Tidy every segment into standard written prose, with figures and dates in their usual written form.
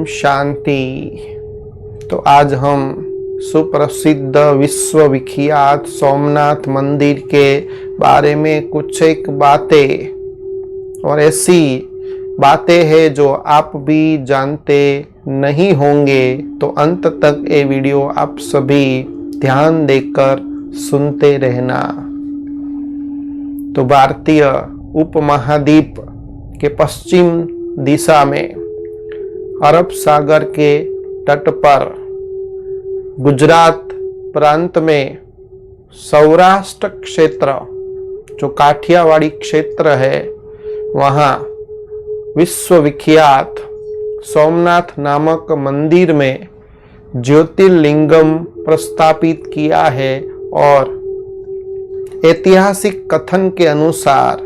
शांति। तो आज हम सुप्रसिद्ध विश्वविख्यात सोमनाथ मंदिर के बारे में कुछ एक बातें और ऐसी बातें हैं जो आप भी जानते नहीं होंगे, तो अंत तक ये वीडियो आप सभी ध्यान देकर सुनते रहना। तो भारतीय उपमहाद्वीप के पश्चिम दिशा में अरब सागर के तट पर गुजरात प्रांत में सौराष्ट्र क्षेत्र जो काठियावाड़ी क्षेत्र है, वहाँ विश्वविख्यात सोमनाथ नामक मंदिर में ज्योतिर्लिंगम प्रस्थापित किया है। और ऐतिहासिक कथन के अनुसार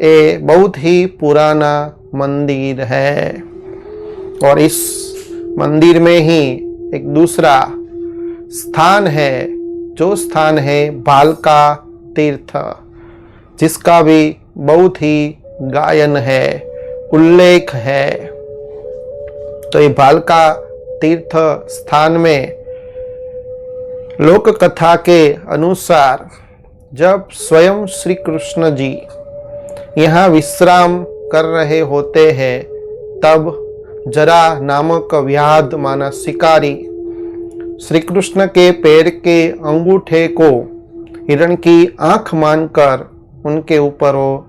ये बहुत ही पुराना मंदिर है। और इस मंदिर में ही एक दूसरा स्थान है, जो स्थान है भालका तीर्थ, जिसका भी बहुत ही गायन है, उल्लेख है। तो ये भालका तीर्थ स्थान में लोक कथा के अनुसार जब स्वयं श्री कृष्ण जी यहाँ विश्राम कर रहे होते हैं, तब जरा नामक व्याध माना शिकारी श्री कृष्ण के पैर के अंगूठे को हिरण की आंख मानकर उनके ऊपर वो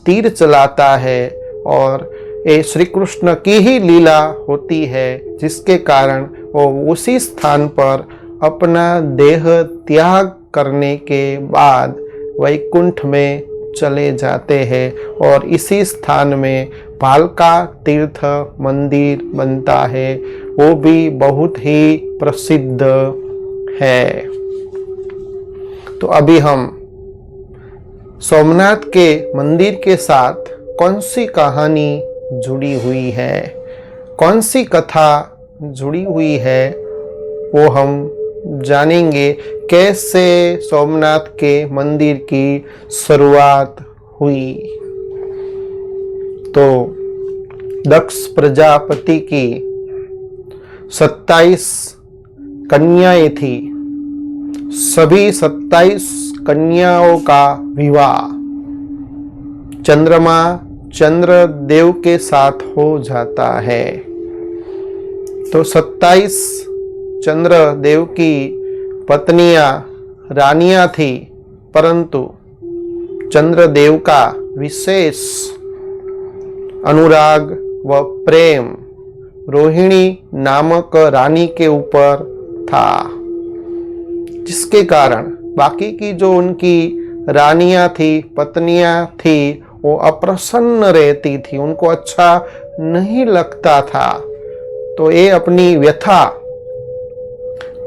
तीर चलाता है। और ये श्री कृष्ण की ही लीला होती है, जिसके कारण वो उसी स्थान पर अपना देह त्याग करने के बाद वैकुंठ में चले जाते हैं। और इसी स्थान में भालका तीर्थ मंदिर बनता है, वो भी बहुत ही प्रसिद्ध है। तो अभी हम सोमनाथ के मंदिर के साथ कौन सी कहानी जुड़ी हुई है, कौन सी कथा जुड़ी हुई है, वो हम जानेंगे। कैसे सोमनाथ के मंदिर की शुरुआत हुई। तो दक्ष प्रजापति की 27 कन्याएं थी। सभी 27 कन्याओं का विवाह चंद्रमा चंद्रदेव के साथ हो जाता है। तो 27 चंद्रदेव की पत्नियां रानियां थी, परंतु चंद्रदेव का विशेष अनुराग व प्रेम रोहिणी नामक रानी के ऊपर था, जिसके कारण बाकी की जो उनकी रानियां थी, पत्नियां थी, वो अप्रसन्न रहती थी, उनको अच्छा नहीं लगता था। तो ये अपनी व्यथा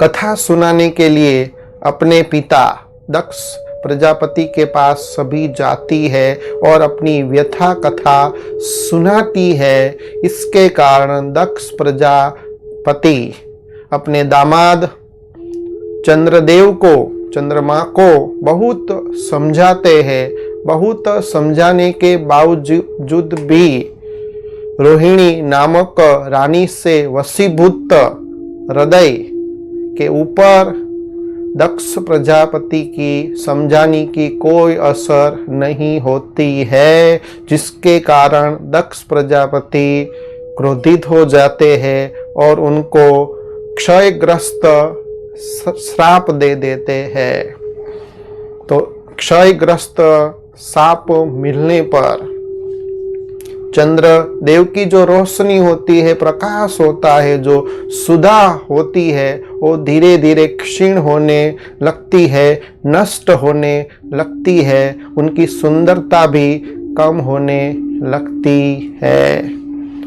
कथा सुनाने के लिए अपने पिता दक्ष प्रजापति के पास सभी जाती है और अपनी व्यथा कथा सुनाती है। इसके कारण दक्ष प्रजापति अपने दामाद चंद्रदेव को, चंद्रमा को बहुत समझाते हैं। बहुत समझाने के बावजूद भी रोहिणी नामक रानी से वशीभूत हृदय के ऊपर दक्ष प्रजापति की समझाने की कोई असर नहीं होती है, जिसके कारण दक्ष प्रजापति क्रोधित हो जाते हैं और उनको क्षयग्रस्त श्राप दे देते हैं। तो क्षयग्रस्त साप मिलने पर चंद्रदेव की जो रोशनी होती है, प्रकाश होता है, जो सुधा होती है, वो धीरे धीरे क्षीण होने लगती है, नष्ट होने लगती है, उनकी सुंदरता भी कम होने लगती है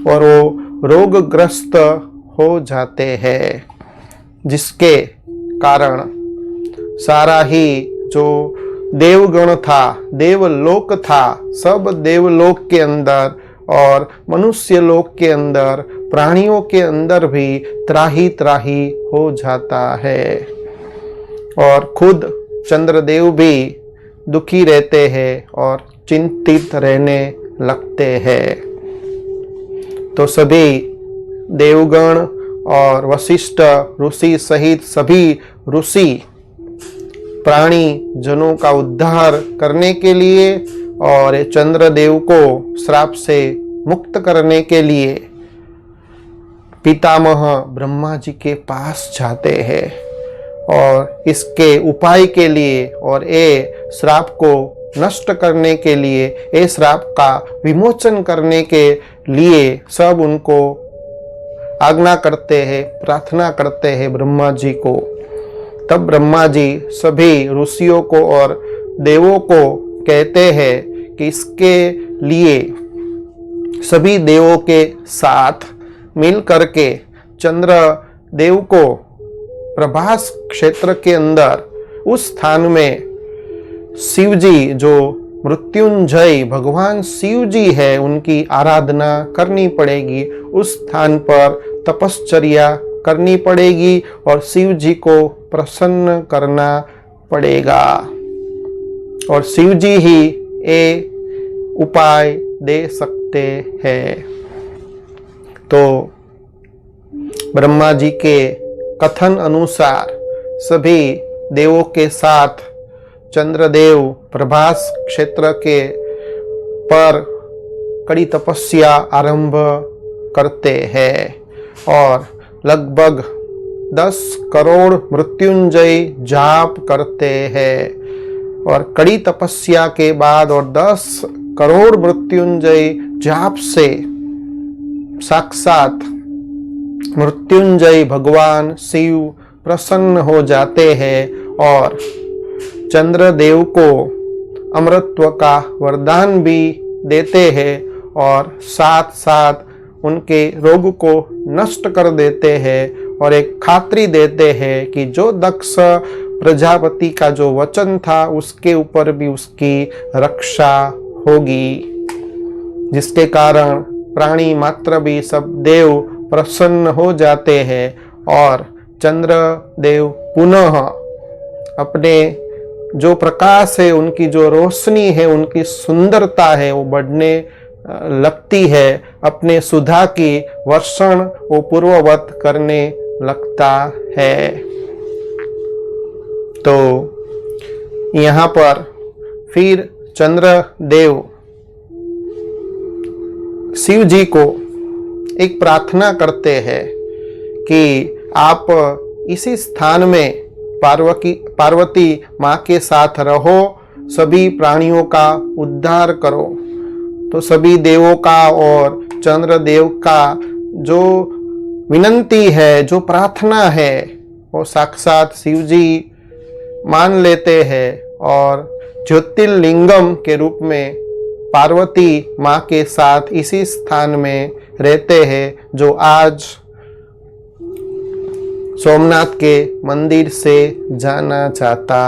और वो रोगग्रस्त हो जाते हैं, जिसके कारण सारा ही जो देवगण था, देवलोक था, सब देवलोक के अंदर और मनुष्य लोक के अंदर, प्राणियों के अंदर भी त्राही त्राही हो जाता है। और खुद चंद्रदेव भी दुखी रहते हैं और चिंतित रहने लगते हैं। तो सभी देवगण और वशिष्ठ ऋषि सहित सभी ऋषि प्राणी जनों का उद्धार करने के लिए और चंद्रदेव को श्राप से मुक्त करने के लिए पितामह ब्रह्मा जी के पास जाते हैं और इसके उपाय के लिए और ये श्राप को नष्ट करने के लिए, ये श्राप का विमोचन करने के लिए सब उनको आज्ञा करते हैं, प्रार्थना करते हैं ब्रह्मा जी को। तब ब्रह्मा जी सभी ऋषियों को और देवों को कहते हैं कि इसके लिए सभी देवों के साथ मिल करके चंद्र देव को प्रभास क्षेत्र के अंदर उस स्थान में शिव जी जो मृत्युंजय भगवान शिव जी है उनकी आराधना करनी पड़ेगी। उस स्थान पर तपश्चर्या करनी पड़ेगी और शिव जी को प्रसन्न करना पड़ेगा और शिव जी ही ये उपाय दे सकते हैं। तो ब्रह्मा जी के कथन अनुसार सभी देवों के साथ चंद्रदेव प्रभास क्षेत्र के पर कड़ी तपस्या आरंभ करते हैं और लगभग 10 करोड़ मृत्युंजय जाप करते हैं और कड़ी तपस्या के बाद और 10 करोड़ मृत्युंजय जाप से साक्षात मृत्युंजय भगवान शिव प्रसन्न हो जाते हैं और चंद्रदेव को अमरत्व का वरदान भी देते हैं और साथ साथ उनके रोग को नष्ट कर देते हैं और एक खातरी देते हैं कि जो दक्ष प्रजापति का जो वचन था उसके ऊपर भी उसकी रक्षा होगी, जिसके कारण प्राणी मात्र भी सब देव प्रसन्न हो जाते हैं और चंद्रदेव पुनः अपने जो प्रकाश है, उनकी जो रोशनी है, उनकी सुंदरता है वो बढ़ने लगती है, अपने सुधा की वर्षण वो पूर्ववत करने लगता है। तो यहाँ पर फिर चंद्रदेव शिव जी को एक प्रार्थना करते हैं कि आप इसी स्थान में पार्वती माँ के साथ रहो, सभी प्राणियों का उद्धार करो। तो सभी देवों का और चंद्रदेव का जो विनंती है, जो प्रार्थना है, वो साक्षात शिव जी मान लेते हैं और ज्योतिर्लिंगम के रूप में पार्वती माँ के साथ इसी स्थान में रहते हैं, जो आज सोमनाथ के मंदिर से जाना जाता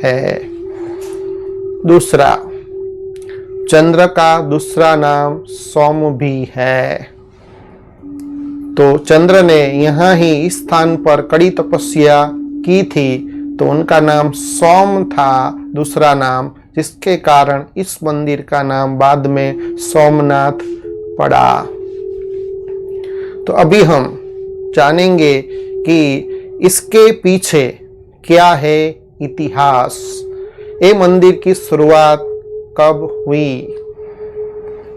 है। दूसरा, चंद्र का दूसरा नाम सोम भी है। तो चंद्र ने यहाँ ही इस स्थान पर कड़ी तपस्या की थी, तो उनका नाम सोम था, दूसरा नाम, जिसके कारण इस मंदिर का नाम बाद में सोमनाथ पड़ा। तो अभी हम जानेंगे कि इसके पीछे क्या है इतिहास, ये मंदिर की शुरुआत कब हुई।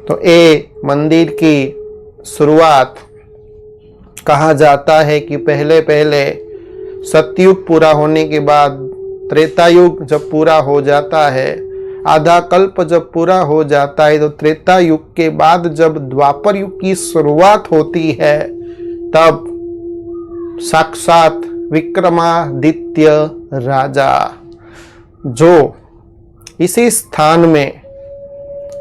तो ये मंदिर की शुरुआत कहा जाता है कि पहले पहले सतयुग पूरा होने के बाद त्रेता युग जब पूरा हो जाता है, आधा कल्प जब पूरा हो जाता है, तो त्रेता युग के बाद जब द्वापर युग की शुरुआत होती है, तब साक्षात विक्रमादित्य राजा जो इसी स्थान में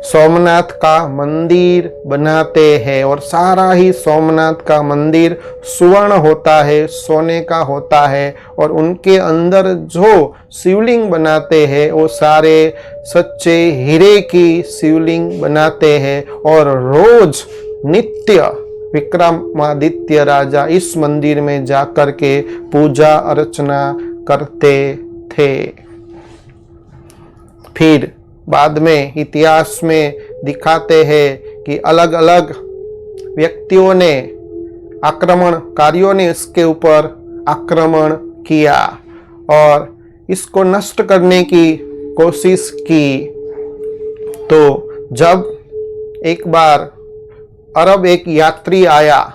सोमनाथ का मंदिर बनाते हैं और सारा ही सोमनाथ का मंदिर सुवर्ण होता है, सोने का होता है, और उनके अंदर जो शिवलिंग बनाते हैं वो सारे सच्चे हीरे की शिवलिंग बनाते हैं और रोज नित्य विक्रमादित्य राजा इस मंदिर में जाकर के पूजा अर्चना करते थे। फिर बाद में इतिहास में दिखाते हैं कि अलग अलग व्यक्तियों ने आक्रमणकारियों ने इसके ऊपर आक्रमण किया और इसको नष्ट करने की कोशिश की। तो जब एक बार अरब एक यात्री आया,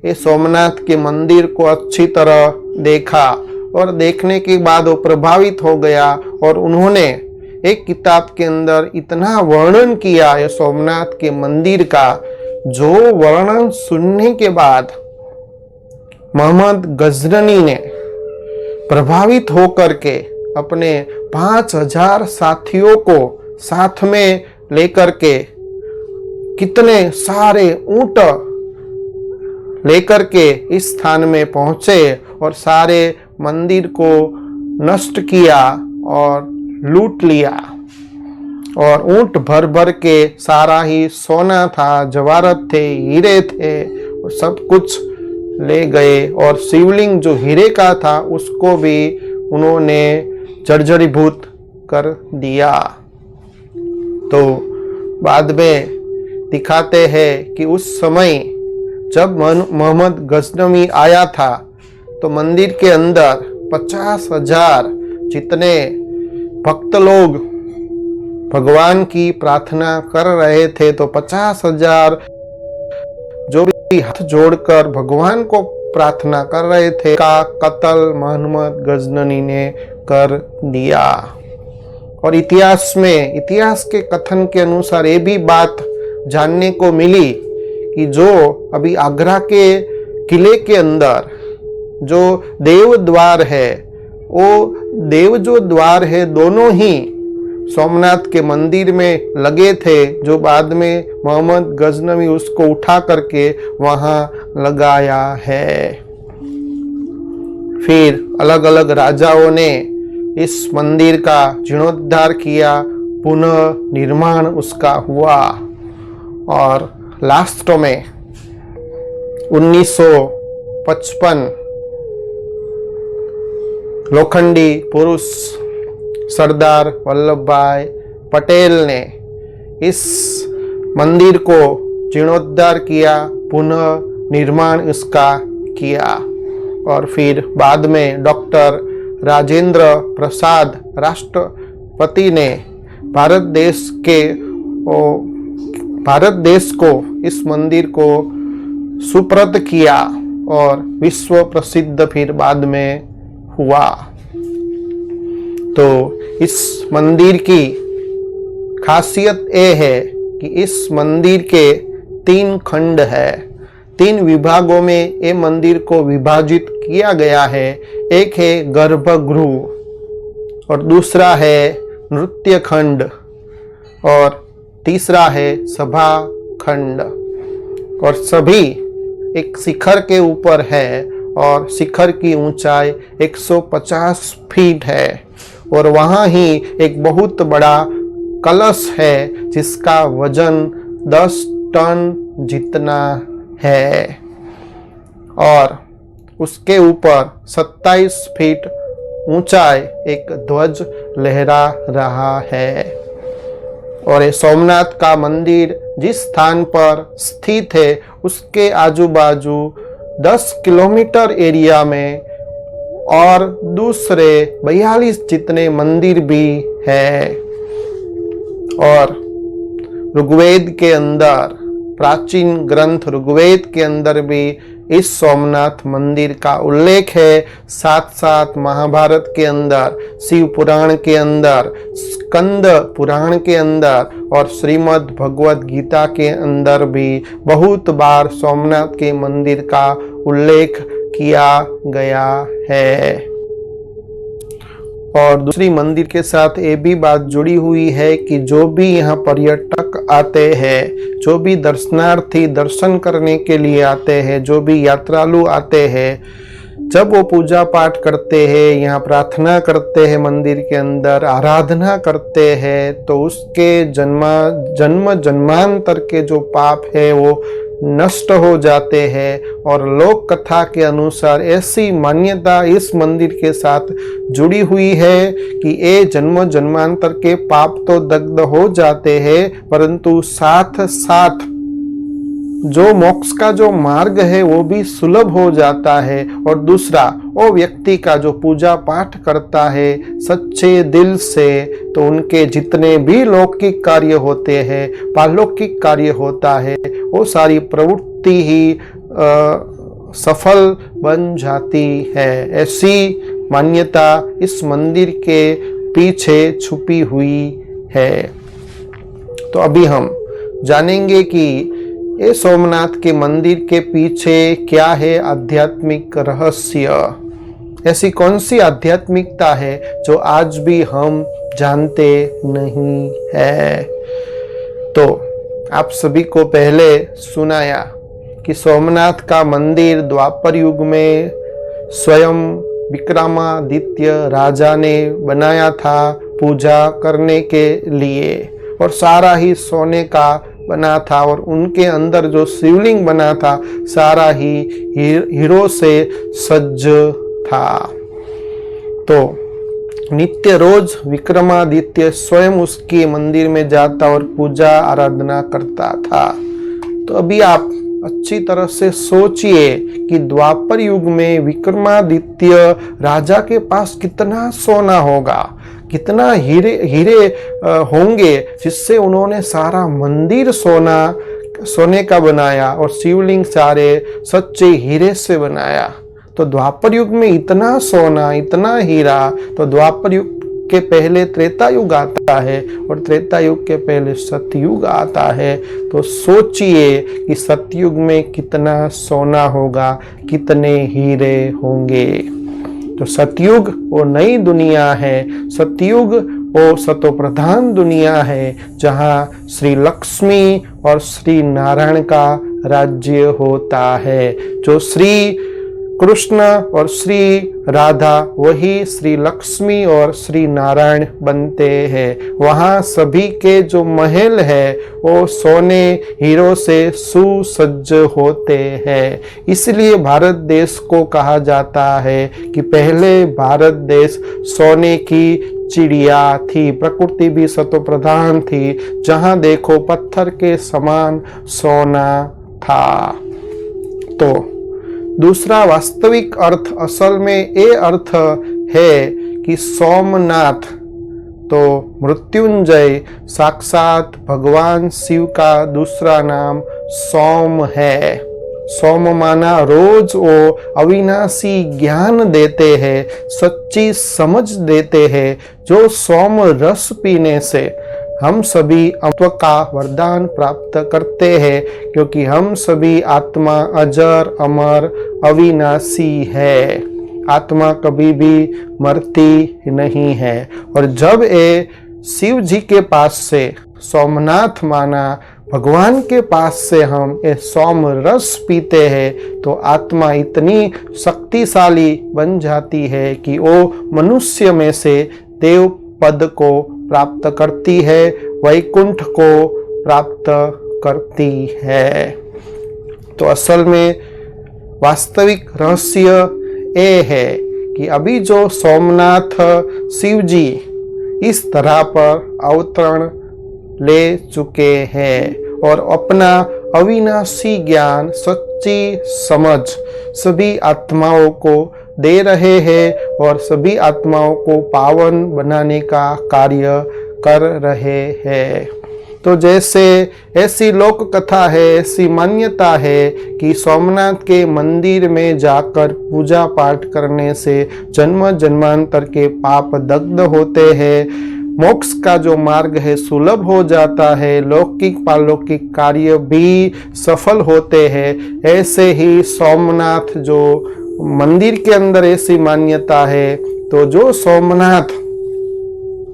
ये सोमनाथ के मंदिर को अच्छी तरह देखा और देखने के बाद वो प्रभावित हो गया और उन्होंने एक किताब के अंदर इतना वर्णन किया ये सोमनाथ के मंदिर का, जो वर्णन सुनने के बाद मोहम्मद गजनवी ने प्रभावित होकर के अपने 5000 साथियों को साथ में लेकर के कितने सारे ऊंट लेकर के इस स्थान में पहुंचे और सारे मंदिर को नष्ट किया और लूट लिया। और ऊंट भर भर के सारा ही सोना था, जवाहरात थे, हीरे थे और सब कुछ ले गए। और शिवलिंग जो हीरे का था उसको भी उन्होंने जर्जरीभूत कर दिया। तो बाद में दिखाते हैं कि उस समय जब मोहम्मद गजनवी आया था तो मंदिर के अंदर 50,000 जितने भक्त लोग भगवान की प्रार्थना कर रहे थे, तो 50,000 जो भी हाथ जोड़कर भगवान को प्रार्थना कर रहे थे का कत्ल मोहम्मद गजनवी ने कर दिया। और इतिहास के कथन के अनुसार ये भी बात जानने को मिली कि जो अभी आगरा के किले के अंदर जो देव द्वार है, वो देव जो द्वार है दोनों ही सोमनाथ के मंदिर में लगे थे, जो बाद में मोहम्मद गजनवी उसको उठा करके वहां लगाया है। फिर अलग अलग राजाओं ने इस मंदिर का जीर्णोद्धार किया, पुनः निर्माण उसका हुआ और लास्ट में 1955 लोखंडी पुरुष सरदार वल्लभ भाई पटेल ने इस मंदिर को जीर्णोद्धार किया, पुनः निर्माण इसका किया। और फिर बाद में डॉक्टर राजेंद्र प्रसाद राष्ट्रपति ने भारत देश को इस मंदिर को सुप्रत किया और विश्व प्रसिद्ध फिर बाद में हुआ। तो इस मंदिर की खासियत ये है कि इस मंदिर के 3 खंड है, 3 विभागों में ये मंदिर को विभाजित किया गया है। एक है गर्भगृह और दूसरा है नृत्य खंड और तीसरा है सभा खंड। और सभी एक शिखर के ऊपर है और शिखर की ऊंचाई 150 फीट है और वहां ही एक बहुत बड़ा कलश है जिसका वजन 10 टन जितना है और उसके ऊपर 27 फीट ऊंचाई एक ध्वज लहरा रहा है। और ये सोमनाथ का मंदिर जिस स्थान पर स्थित है उसके आजू बाजू 10 किलोमीटर एरिया में और दूसरे 42 जितने मंदिर भी है। और ऋग्वेद के अंदर, प्राचीन ग्रंथ ऋग्वेद के अंदर भी इस सोमनाथ मंदिर का उल्लेख है। साथ साथ महाभारत के अंदर, शिव पुराण के अंदर, स्कंद पुराण के अंदर और श्रीमद् भगवद गीता के अंदर भी बहुत बार सोमनाथ के मंदिर का उल्लेख किया गया है। और दूसरी मंदिर के साथ ये भी बात जुड़ी हुई है कि जो भी यहाँ पर्यटक आते हैं, जो भी दर्शनार्थी दर्शन करने के लिए आते हैं, जो भी यात्रालु आते हैं, जब वो पूजा पाठ करते हैं, यहाँ प्रार्थना करते हैं, मंदिर के अंदर आराधना करते हैं, तो उसके जन्म जन्मांतर के जो पाप है वो नष्ट हो जाते हैं। और लोक कथा के अनुसार ऐसी मान्यता इस मंदिर के साथ जुड़ी हुई है कि ये जन्म जन्मांतर के पाप तो दग्ध हो जाते हैं, परंतु साथ साथ जो मोक्ष का जो मार्ग है वो भी सुलभ हो जाता है। और दूसरा, वो व्यक्ति का जो पूजा पाठ करता है सच्चे दिल से, तो उनके जितने भी लौकिक कार्य होते हैं, पारलौकिक कार्य होता है, वो सारी प्रवृत्ति ही सफल बन जाती है। ऐसी मान्यता इस मंदिर के पीछे छुपी हुई है। तो अभी हम जानेंगे कि ये सोमनाथ के मंदिर के पीछे क्या है आध्यात्मिक रहस्य। ऐसी कौन सी आध्यात्मिकता है जो आज भी हम जानते नहीं है। तो आप सभी को पहले सुनाया कि सोमनाथ का मंदिर द्वापर युग में स्वयं विक्रमादित्य राजा ने बनाया था पूजा करने के लिए, और सारा ही सोने का बना था, और उनके अंदर जो शिवलिंग बना था सारा ही हीरो से सज्ज था। तो नित्य रोज विक्रमादित्य स्वयं उसके मंदिर में जाता और पूजा आराधना करता था। तो अभी आप अच्छी तरह से सोचिए कि द्वापर युग में विक्रमादित्य राजा के पास कितना सोना होगा, कितना हीरे होंगे, जिससे उन्होंने सारा मंदिर सोने का बनाया और शिवलिंग सारे सच्चे हीरे से बनाया। तो द्वापर युग में इतना सोना, इतना हीरा, तो द्वापर युग के पहले त्रेता युग आता है और त्रेता युग के पहले सतयुग आता है। तो सोचिए कि सतयुग में कितना सोना होगा, कितने हीरे होंगे। तो सतयुग वो नई दुनिया है, सतयुग वो सतो प्रधान दुनिया है, जहाँ श्री लक्ष्मी और श्री नारायण का राज्य होता है। जो श्री कृष्ण और श्री राधा वही श्री लक्ष्मी और श्री नारायण बनते हैं। वहाँ सभी के जो महल है वो सोने हीरो से सुसज्ज होते हैं। इसलिए भारत देश को कहा जाता है कि पहले भारत देश सोने की चिड़िया थी, प्रकृति भी सतो प्रधान थी, जहाँ देखो पत्थर के समान सोना था। तो दूसरा वास्तविक अर्थ असल में ये अर्थ है कि सोमनाथ तो मृत्युंजय साक्षात भगवान शिव का दूसरा नाम सोम है। सोम माना रोज वो अविनाशी ज्ञान देते हैं, सच्ची समझ देते हैं। जो सोम रस पीने से हम सभी अमृत का वरदान प्राप्त करते हैं, क्योंकि हम सभी आत्मा अजर अमर अविनाशी है। आत्मा कभी भी मरती नहीं है। और जब ये शिव जी के पास से सोमनाथ माना भगवान के पास से हम ये सोम रस पीते हैं, तो आत्मा इतनी शक्तिशाली बन जाती है कि वो मनुष्य में से देव पद को प्राप्त करती है, वैकुंठ को प्राप्त करती है। तो असल में वास्तविक रहस्य ये है कि अभी जो सोमनाथ शिव जी इस तरह पर अवतरण ले चुके हैं और अपना अविनाशी ज्ञान, सच्ची समझ सभी आत्माओं को दे रहे हैं और सभी आत्माओं को पावन बनाने का कार्य कर रहे हैं। तो जैसे ऐसी लोक कथा है, ऐसी मान्यता है कि सोमनाथ के मंदिर में जाकर पूजा पाठ करने से जन्म जन्मांतर के पाप दग्ध होते हैं, मोक्ष का जो मार्ग है सुलभ हो जाता है, लौकिक पारलौकिक कार्य भी सफल होते हैं। ऐसे ही सोमनाथ जो मंदिर के अंदर ऐसी मान्यता है। तो जो सोमनाथ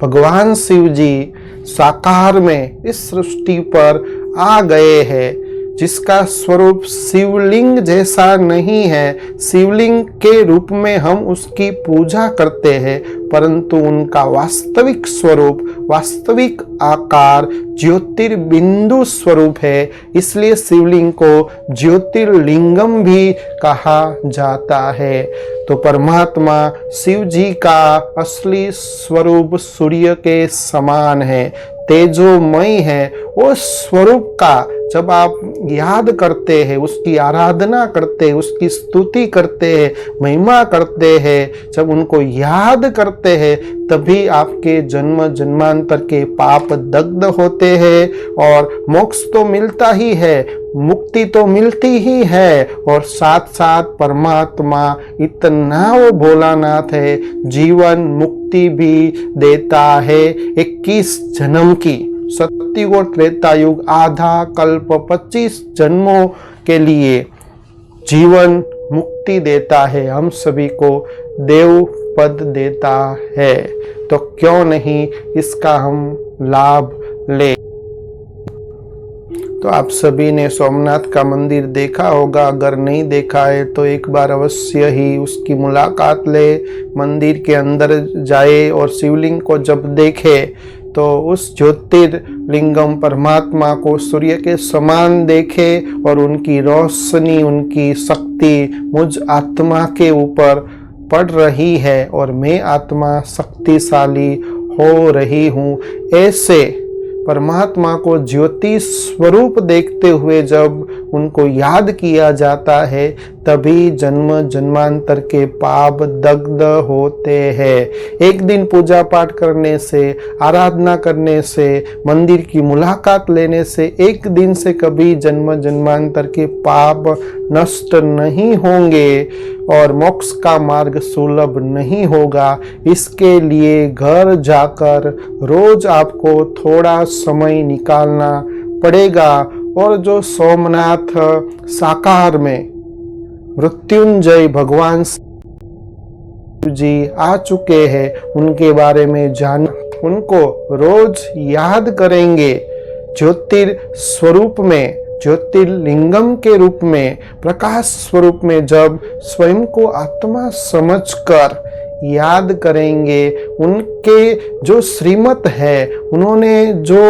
भगवान शिव जी साकार में इस सृष्टि पर आ गए हैं, जिसका स्वरूप शिवलिंग जैसा नहीं है, शिवलिंग के रूप में हम उसकी पूजा करते हैं, परंतु उनका वास्तविक स्वरूप, वास्तविक आकार ज्योतिर्बिंदु स्वरूप है। इसलिए शिवलिंग को ज्योतिर्लिंगम भी कहा जाता है। तो परमात्मा शिव जी का असली स्वरूप सूर्य के समान है, तेजोमय है, उस स्वरूप का जब आप याद करते हैं, उसकी आराधना करते हैं, उसकी स्तुति करते हैं, महिमा करते हैं, जब उनको याद करते हैं, तभी आपके जन्म जन्मांतर के पाप दग्ध होते हैं और मोक्ष तो मिलता ही है, मुक्ति तो मिलती ही है, और साथ साथ परमात्मा इतना वो भोलानाथ है, जीवन मुक्ति भी देता है। 21 जन्म की, सत्युग और त्रेता युग, आधा कल्प, 25 जन्मों के लिए जीवन मुक्ति देता है, हम सभी को देव पद देता है। तो क्यों नहीं इसका हम लाभ ले। तो आप सभी ने सोमनाथ का मंदिर देखा होगा, अगर नहीं देखा है तो एक बार अवश्य ही उसकी मुलाकात ले, मंदिर के अंदर जाए और शिवलिंग को जब देखे तो उस ज्योतिर्लिंगम परमात्मा को सूर्य के समान देखे और उनकी रोशनी, उनकी शक्ति मुझ आत्मा के ऊपर पड़ रही है और मैं आत्मा शक्तिशाली हो रही हूँ। ऐसे परमात्मा को ज्योति स्वरूप देखते हुए जब उनको याद किया जाता है, तभी जन्म जन्मांतर के पाप दग्ध होते हैं। एक दिन पूजा पाठ करने से, आराधना करने से, मंदिर की मुलाकात लेने से एक दिन से कभी जन्म जन्मांतर के पाप नष्ट नहीं होंगे और मोक्ष का मार्ग सुलभ नहीं होगा। इसके लिए घर जाकर रोज आपको थोड़ा समय निकालना पड़ेगा और जो सोमनाथ साकार में मृत्युंजय भगवान जी आ चुके हैं, उनके बारे में जान, उनको रोज याद करेंगे, ज्योतिर स्वरूप में, ज्योतिर्लिंगम के रूप में, प्रकाश स्वरूप में जब स्वयं को आत्मा समझकर याद करेंगे, उनके जो श्रीमत है, उन्होंने जो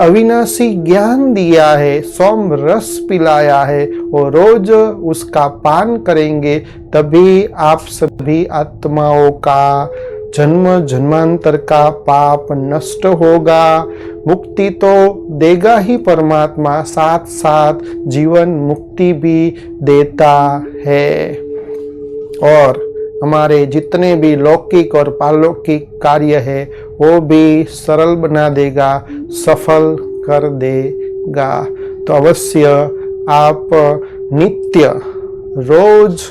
अविनाशी ज्ञान दिया है, सोम रस पिलाया है, और रोज उसका पान करेंगे, तभी आप सभी आत्माओं का जन्म जन्मांतर का पाप नष्ट होगा। मुक्ति तो देगा ही परमात्मा, साथ साथ जीवन मुक्ति भी देता है और हमारे जितने भी लौकिक और पारलौकिक कार्य है वो भी सरल बना देगा, सफल कर देगा। तो अवश्य आप नित्य रोज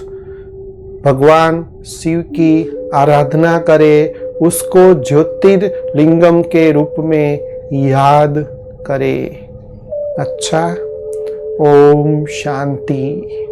भगवान शिव की आराधना करें, उसको ज्योतिर्लिंगम के रूप में याद करें। अच्छा, ओम शांति।